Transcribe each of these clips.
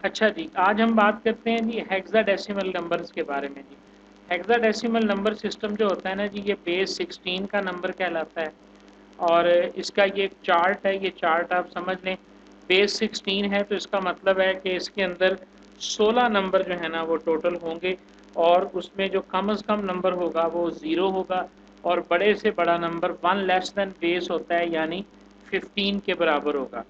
अच्छा जी, आज हम बात करते हैं जी हेक्साडेसिमल नंबर्स के बारे में जी। हेक्साडेसिमल नंबर सिस्टम जो होता है ना जी, ये बेस 16 का नंबर कहलाता है। और इसका ये एक चार्ट है, ये चार्ट आप समझ लें। बेस 16 है तो इसका मतलब है कि इसके अंदर 16 नंबर जो है ना वो टोटल होंगे, और उसमें जो कम से कम नंबर होगा वो 0 होगा, और बड़े से बड़ा नंबर 1 लेस देन बेस होता है, यानी 15 के बराबर होगा।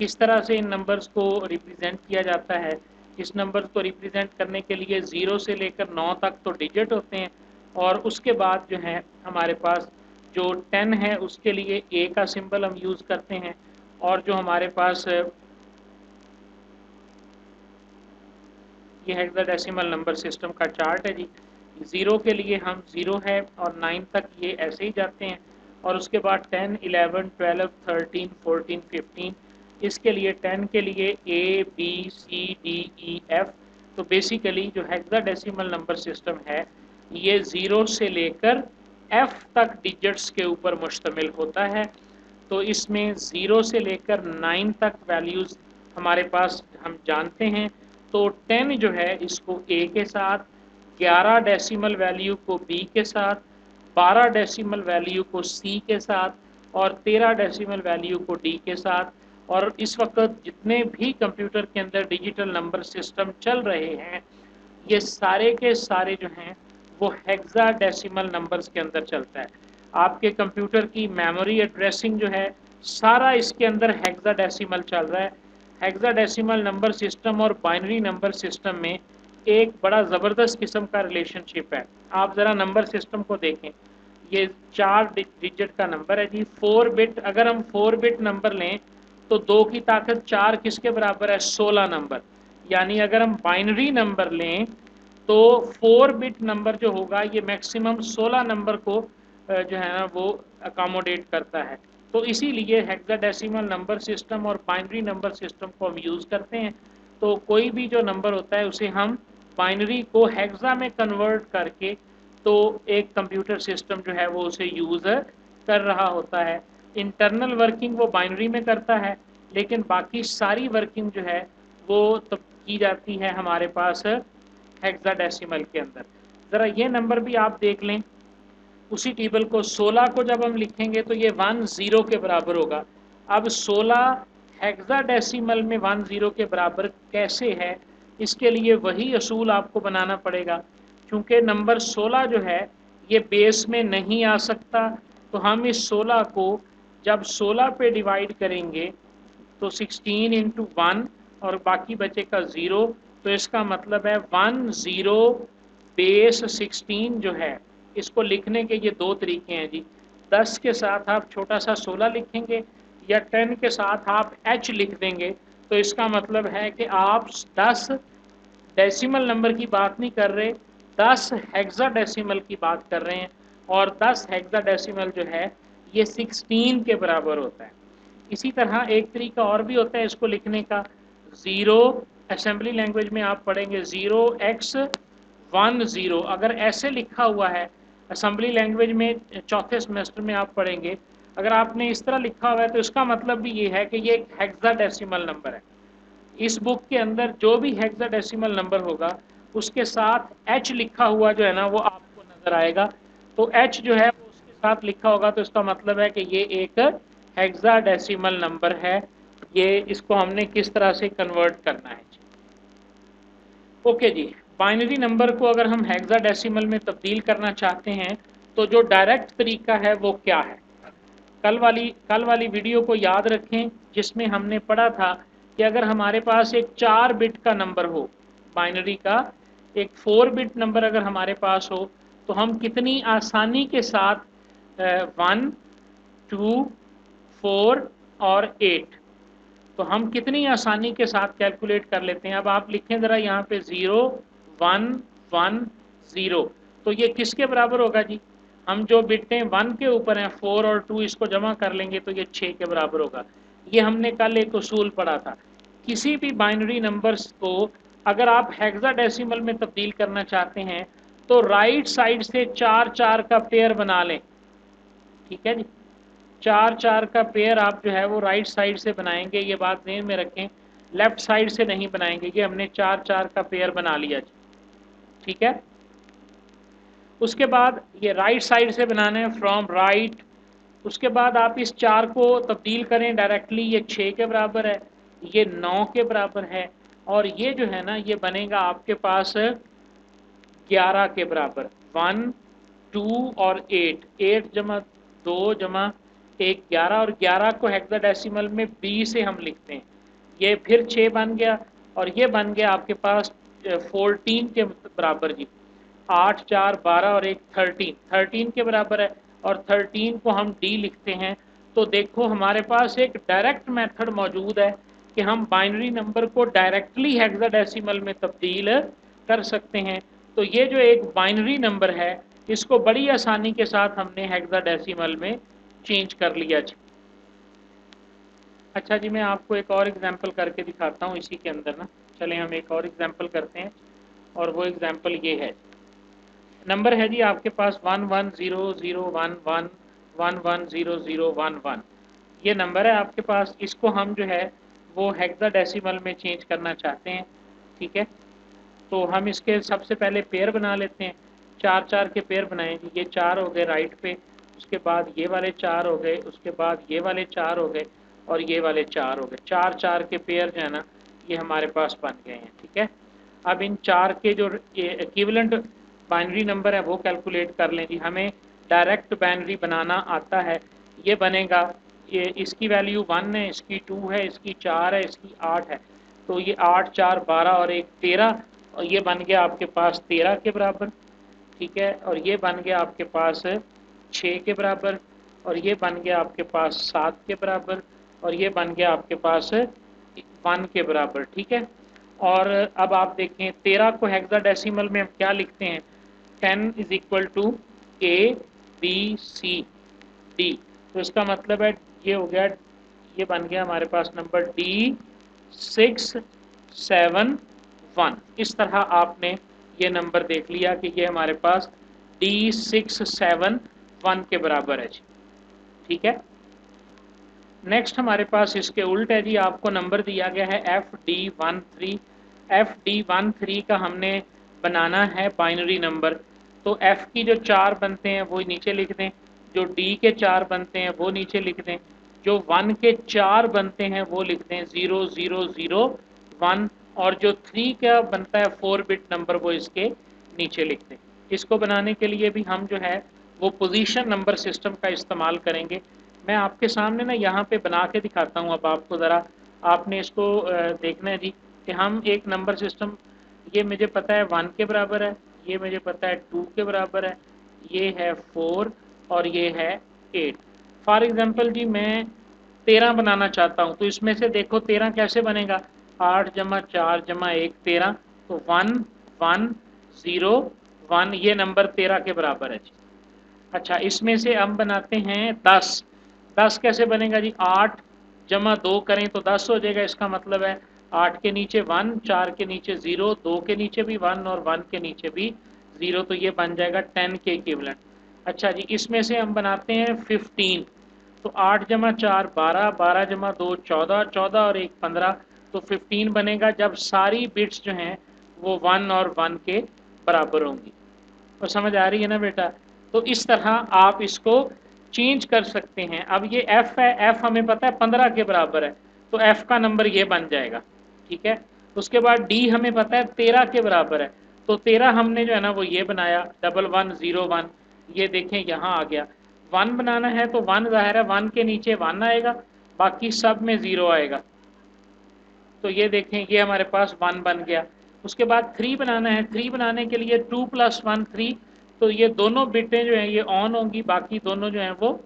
किस तरह से इन नंबर्स को रिप्रेजेंट किया जाता है? इस नंबर को रिप्रेजेंट करने के लिए 0 से लेकर 9 तक तो डिजिट होते हैं, और उसके बाद जो है हमारे पास जो 10 है उसके लिए ए का सिंबल हम यूज़ करते हैं। और जो हमारे पास ये हेक्साडेसिमल नंबर सिस्टम का चार्ट है जी। 0 के लिए हम 0 है और 9 तक ये ऐसे ही जाते हैं, और उसके बाद 10, 11, 12, 13, 14, 15। इसके लिए 10 के लिए A B C D E F. तो बेसिकली जो हेक्साडेसिमल नंबर सिस्टम है ये 0 से लेकर एफ तक डिजिट्स के ऊपर मुश्तमिल होता है। तो इसमें 0 से लेकर 9 तक वैल्यूज़ हमारे पास हम जानते हैं। तो 10 जो है इसको ए के साथ, 11 डेसिमल वैल्यू को बी के साथ, 12 डेसिमल वैल्यू को सी के साथ, और 13 डेसिमल वैल्यू को डी के साथ। और इस वक्त जितने भी कंप्यूटर के अंदर डिजिटल नंबर सिस्टम चल रहे हैं ये सारे के सारे जो हैं वो हेक्साडेसिमल नंबर्स के अंदर चलता है। आपके कंप्यूटर की मेमोरी एड्रेसिंग जो है सारा इसके अंदर हेक्साडेसिमल चल रहा है। हेक्साडेसिमल नंबर सिस्टम और बाइनरी नंबर सिस्टम में एक बड़ा ज़बरदस्त किस्म का रिलेशनशिप है। आप ज़रा नंबर सिस्टम को देखें। ये 4 डिजिट का नंबर है जी। 4 बिट, अगर हम 4 बिट नंबर लें तो 2 की ताकत 4 किसके बराबर है? 16 नंबर। यानी अगर हम बाइनरी नंबर लें तो 4 बिट नंबर जो होगा ये मैक्सिमम 16 नंबर को जो है ना वो अकोमोडेट करता है। तो इसीलिए हेक्साडेसिमल नंबर सिस्टम और बाइनरी नंबर सिस्टम को हम यूज़ करते हैं। तो कोई भी जो नंबर होता है उसे हम बाइनरी को हेक्सा में कन्वर्ट करके तो एक कंप्यूटर सिस्टम जो है वो उसे यूज़ कर रहा होता है। इंटरनल वर्किंग वो बाइनरी में करता है, लेकिन बाकी सारी वर्किंग जो है वो तो की जाती है हमारे पास हेक्साडेसिमल के अंदर। ज़रा ये नंबर भी आप देख लें। उसी टेबल को 16 को जब हम लिखेंगे तो ये 10 के बराबर होगा। अब 16 हेक्साडेसिमल में 10 के बराबर कैसे है, इसके लिए वही असूल आपको बनाना पड़ेगा। क्योंकि नंबर 16 जो है ये बेस में नहीं आ सकता, तो हम इस 16 को जब 16 पे डिवाइड करेंगे तो 16 इंटू 1 और बाकी बचेगा 0। तो इसका मतलब है 10 बेस 16 जो है इसको लिखने के ये दो तरीके हैं जी। 10 के साथ आप छोटा सा 16 लिखेंगे, या 10 के साथ आप h लिख देंगे। तो इसका मतलब है कि आप 10 डेसिमल नंबर की बात नहीं कर रहे, 10 हेक्साडेसिमल की बात कर रहे हैं। और 10 हेक्साडेसिमल जो है ये 16 के बराबर होता है। इसी तरह एक तरीका और भी होता है इसको लिखने का। 0 असेंबली लैंग्वेज में आप पढ़ेंगे 0x10। अगर ऐसे लिखा हुआ है असेंबली लैंग्वेज में, चौथे सेमेस्टर में आप पढ़ेंगे, अगर आपने इस तरह लिखा हुआ है तो इसका मतलब भी ये है कि ये एक हेक्साडेसिमल नंबर है। इस बुक के अंदर जो भी हेक्साडेसिमल नंबर होगा उसके साथ एच लिखा हुआ जो है ना वो आपको नज़र आएगा। तो एच जो है वो उसके साथ लिखा होगा, तो इसका मतलब है कि ये एक हेक्साडेसिमल नंबर है। ये इसको हमने किस तरह से कन्वर्ट करना है जी। ओके जी। बाइनरी नंबर को अगर हम हेक्साडेसिमल में तब्दील करना चाहते हैं तो जो डायरेक्ट तरीका है वो क्या है? कल वाली वीडियो को याद रखें जिसमें हमने पढ़ा था कि अगर हमारे पास एक 4 बिट का नंबर हो, बाइनरी का एक 4 बिट नंबर अगर हमारे पास हो, तो हम कितनी आसानी के साथ 1, 2, 4 और 8, तो हम कितनी आसानी के साथ कैलकुलेट कर लेते हैं। अब आप लिखें ज़रा यहाँ पे 0, 1, 1, 0। तो ये किसके बराबर होगा जी? हम जो बिटें 1 के ऊपर हैं 4 और 2 इसको जमा कर लेंगे तो ये 6 के बराबर होगा। ये हमने कल एक उसूल पढ़ा था। किसी भी बाइनरी नंबर्स को अगर आप हेक्साडेसिमल में तब्दील करना चाहते हैं तो राइट साइड से 4-4 का पेयर बना लें। ठीक है जी, 4-4 का पेयर आप जो है वो राइट साइड से बनाएंगे, ये बात ध्यान में रखें, लेफ्ट साइड से नहीं बनाएंगे। ये हमने 4-4 का पेयर बना लिया जी। ठीक है, उसके बाद ये राइट साइड से बनाना है, फ्रॉम राइट। उसके बाद आप इस 4 को तब्दील करें डायरेक्टली, ये 6 के बराबर है, ये 9 के बराबर है, और ये जो है ना ये बनेगा आपके पास 11 के बराबर। 1 2 और 8, 8 जमा 2 जमा 1 11, और 11 को हेक्साडेसिमल में 20 से हम लिखते हैं। ये फिर 6 बन गया, और ये बन गया आपके पास 14 के बराबर जी। 8 4 12 और 1 13, 13 के बराबर है, और 13 को हम डी लिखते हैं। तो देखो हमारे पास एक डायरेक्ट मेथड मौजूद है कि हम बाइनरी नंबर को डायरेक्टली हेक्साडेसिमल में तब्दील कर सकते हैं। तो ये जो एक बाइनरी नंबर है इसको बड़ी आसानी के साथ हमने हेक्साडेसिमल में चेंज कर लिया जी। अच्छा जी, मैं आपको एक और एग्जांपल करके दिखाता हूँ इसी के अंदर ना। चलें हम एक और एग्जांपल करते हैं, और वो एग्जांपल ये है। नंबर है जी आपके पास 110011 110011। ये नंबर है आपके पास, इसको हम जो है वो हेक्साडेसिमल में चेंज करना चाहते हैं। ठीक है, तो हम इसके सबसे पहले पेयर बना लेते हैं। 4-4 के पेयर बनाएंगे। ये 4 हो गए राइट पे, उसके बाद ये वाले 4 हो गए, उसके बाद ये वाले 4 हो गए, और ये वाले 4 हो गए। 4-4 के पेयर जो है ना ये हमारे पास बन गए हैं। ठीक है, अब इन 4 के जो इक्विवेलेंट बाइनरी नंबर है वो कैलकुलेट कर लें जी। हमें डायरेक्ट बाइनरी बनाना आता है। ये बनेगा, ये इसकी वैल्यू 1 है, इसकी 2 है, इसकी 4 है, इसकी 8 है। तो ये 8 4 12 और 1 13, और ये बन गया आपके पास 13 के बराबर। ठीक है, और ये बन गया आपके पास 6 के बराबर, और ये बन गया आपके पास 7 के बराबर, और ये बन गया आपके पास 1 के बराबर। ठीक है, और अब आप देखें 13 को हेक्साडेसिमल में हम क्या लिखते हैं, 10 इज इक्वल टू ABCD। तो इसका मतलब है ये हो गया, ये बन गया हमारे पास नंबर D671। इस तरह आपने ये नंबर देख लिया कि ये हमारे पास D671 के बराबर है जी। ठीक है, नेक्स्ट हमारे पास इसके उल्ट है जी। आपको नंबर दिया गया है FD13। FD13 का हमने बनाना है बाइनरी नंबर। तो F की जो 4 बनते हैं वो नीचे लिख दें, जो D के 4 बनते हैं वो नीचे लिख दें, जो 1 के 4 बनते हैं वो लिख दें 0001, और जो 3 का बनता है 4 बिट नंबर वो इसके नीचे लिख दें। इसको बनाने के लिए भी हम जो है वो पोजीशन नंबर सिस्टम का इस्तेमाल करेंगे। मैं आपके सामने ना यहाँ पे बना के दिखाता हूँ। अब आपको ज़रा आपने इसको देखना है जी कि हम एक नंबर सिस्टम, ये मुझे पता है 1 के बराबर है, ये मुझे पता है 2 के बराबर है, ये है 4, और ये है 8। फॉर एग्जांपल जी मैं 13 बनाना चाहता हूँ। तो इसमें से देखो 13 कैसे बनेगा, 8 जमा 4 जमा 1 13, तो 1 1 0 1, ये नंबर 13 के बराबर है जी। अच्छा, इसमें से हम बनाते हैं 10। 10 कैसे बनेगा जी, 8 जमा 2 करें तो 10 हो जाएगा। इसका मतलब है 8 के नीचे 1, 4 के नीचे 0, 2 के नीचे भी 1 और 1 के नीचे भी 0, तो ये बन जाएगा 10 के इक्विवेलेंट। अच्छा जी, इसमें से हम बनाते हैं 15। तो 8 जमा 4 12, 12 जमा 2 14, 14 और 1 15, तो 15 बनेगा जब सारी बिट्स जो हैं वो 1 और 1 के बराबर होंगी। तो समझ आ रही है ना बेटा। तो इस तरह आप इसको चेंज कर सकते हैं। अब ये f है, f हमें पता है 15 के बराबर है, तो f का नंबर ये बन जाएगा। ठीक है, उसके बाद d हमें पता है 13 के बराबर है, तो 13 हमने जो है ना वो ये बनाया 1101। ये देखें यहाँ आ गया। 1 बनाना है तो 1 जाहिर है 1 के नीचे 1 आएगा, बाकी सब में 0 आएगा। तो ये देखें ये हमारे पास 1 बन गया। उसके बाद 3 बनाना है। 3 बनाने के लिए 2 + 1 3, तो ये दोनों बिटें जो हैं ये ऑन होंगी, बाकी दोनों जो हैं वो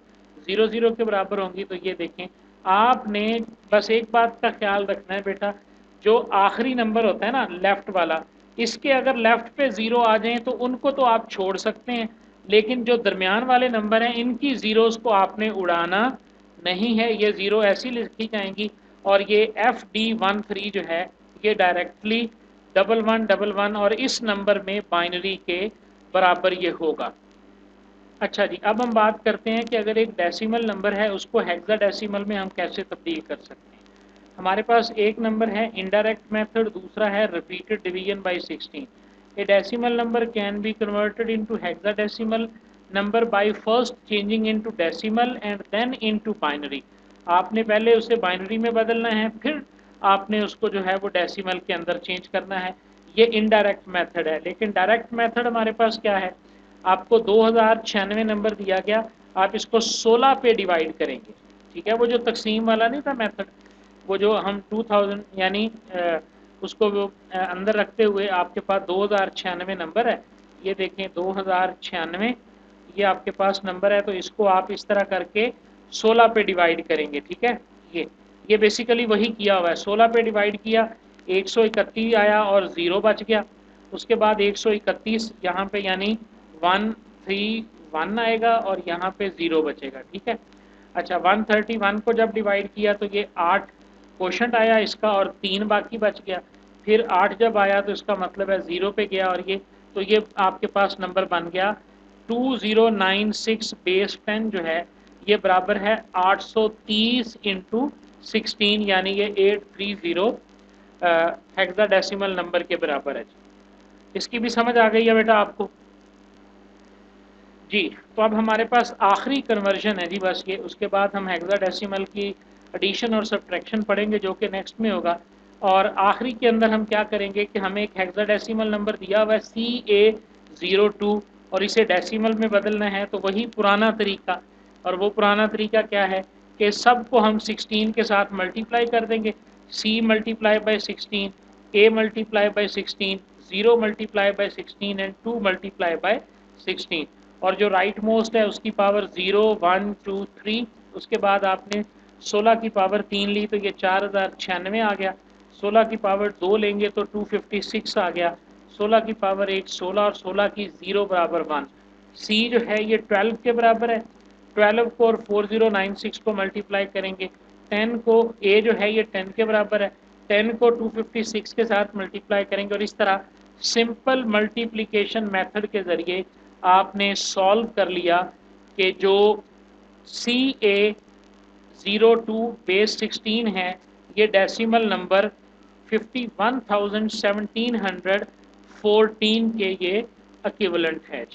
0 0 के बराबर होंगी। तो ये देखें, आपने बस एक बात का ख्याल रखना है बेटा, जो आखिरी नंबर होता है ना लेफ्ट वाला, इसके अगर लेफ्ट पे 0 आ जाएं तो उनको तो आप छोड़ सकते हैं, लेकिन जो दरमियान वाले नंबर हैं इनकी ज़ीरोज़ को आपने उड़ाना नहीं है, ये 0 ऐसी लिखी जाएंगी और ये FD13 जो है ये डायरेक्टली 1111 और इस नंबर में बाइनरी के बराबर ये होगा। अच्छा जी, अब हम बात करते हैं कि अगर एक डेसिमल नंबर है उसको हेक्साडेसिमल में हम कैसे तब्दील कर सकते हैं। हमारे पास एक नंबर है इनडायरेक्ट मेथड, दूसरा है repeated division by 16। A decimal number can be converted into hexadecimal number by first changing into decimal and then into binary. आपने पहले उसे बाइनरी में बदलना है, फिर आपने उसको जो है वो डेसिमल के अंदर चेंज करना है। ये इनडायरेक्ट मेथड है। लेकिन डायरेक्ट मेथड हमारे पास क्या है, आपको 2096 नंबर दिया गया, आप इसको 16 पे डिवाइड करेंगे। ठीक है, वो जो तकसीम वाला नहीं था मेथड, वो जो हम 2000 यानी उसको वो अंदर रखते हुए आपके पास 2096 नंबर है। ये देखें 2096 ये आपके पास नंबर है, तो इसको आप इस तरह करके 16 पे डिवाइड करेंगे। ठीक है, ये बेसिकली वही किया हुआ है। 16 पे डिवाइड किया, 131 आया और 0 बच गया। उसके बाद 131 यहाँ पे यानी 131 आएगा और यहाँ पे 0 बचेगा। ठीक है, अच्छा 131 को जब डिवाइड किया तो ये 8 क्वोशंट आया इसका और 3 बाकी बच गया। फिर 8 जब आया तो इसका मतलब है 0 पे गया और ये, तो ये आपके पास नंबर बन गया 2096 बेस 10 जो है ये बराबर है 830 इंटू 16 यानी ये 830 हेक्साडेसिमल नंबर के बराबर है। इसकी भी समझ आ गई है बेटा आपको जी? तो अब हमारे पास आखिरी कन्वर्जन है जी, बस ये, उसके बाद हम हेक्साडेसिमल की एडिशन और सब्ट्रैक्शन पढ़ेंगे जो कि नेक्स्ट में होगा। और आखिरी के अंदर हम क्या करेंगे कि हमें एक हेक्साडेसिमल नंबर दिया हुआ है CA02 और इसे डेसिमल में बदलना है, तो वही पुराना तरीका। और वो पुराना तरीका क्या है कि सबको हम 16 के साथ मल्टीप्लाई कर देंगे। C multiply by 16, A multiply by 16, 0 multiply by 16 and 2 multiply by 16। और जो राइट मोस्ट है उसकी पावर 0 1 2 3, उसके बाद आपने 16 की पावर 3 ली तो ये 4096 आ गया। 16 की पावर 2 लेंगे तो 256 आ गया। 16 की पावर 1 16 और 16 की 0 बराबर 1। सी जो है ये 12 के बराबर है। 12 को और 4096 को मल्टीप्लाई करेंगे। 10 को, ए जो है ये 10 के बराबर है, 10 को 256 के साथ मल्टीप्लाई करेंगे और इस तरह सिंपल मल्टीप्लिकेशन मेथड के ज़रिए आपने सॉल्व कर लिया कि जो CA02 बेस 16 है ये डेसिमल नंबर 51,1714 के ये इक्विवेलेंट है।